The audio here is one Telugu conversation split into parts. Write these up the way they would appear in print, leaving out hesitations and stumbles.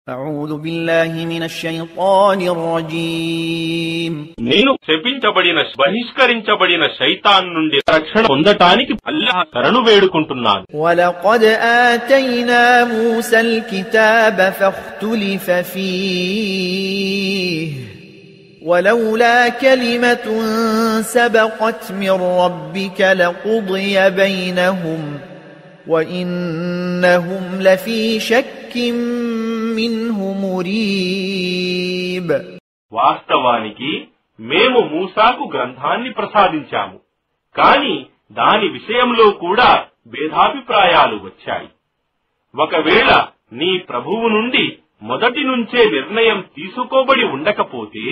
أعوذ بالله من الشيطان الرجيم నేను శపించబడిన బహిష్కరించబడిన శైతాన్ నుండి రక్షణ పొందటానికి అల్లాహ్ శరణు వేడుకుంటున్నాను. ولقد آتينا موسى الكتاب فاختلف فيه ولولا كلمة سبقت من ربك لقضي بينهم وإنهم لفي شك منه مريب. వాస్తవానికి మేము మూసాకు గ్రంథాన్ని ప్రసాదించాము, కాని దాని విషయంలో కూడా భేదాభిప్రాయాలు వచ్చాయి. ఒకవేళ నీ ప్రభువు నుండి మొదటి నుంచే నిర్ణయం తీసుకోబడి ఉండకపోతే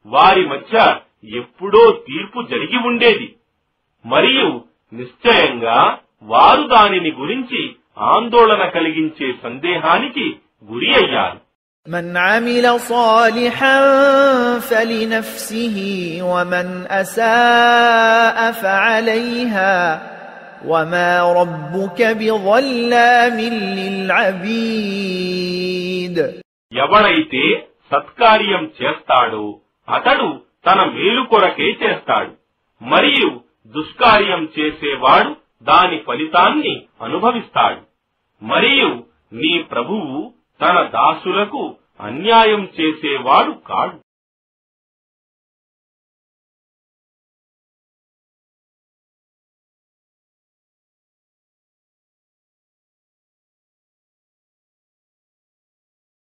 వారి మధ్య ఎప్పుడో తీర్పు జరిగి ఉండేది. మరియు నిశ్చయంగా వారు దానిని గురించి ఆందోళన కలిగించే సందేహానికి గురి అయ్యారు. من عمل صالحا فلنفسه ومن أساء فعليها وما ربك بظلام للعبيد. ఎవడైతే సత్కార్యం చేస్తాడో అతడు తన మేలు కొరకే చేస్తాడు, మరియు దుష్కార్యం చేసేవాడు దాని ఫలితాన్ని అనుభవిస్తాడు. మరియు నీ ప్రభువు తన దాసులకు అన్యాయం చేసేవాడు కాడు.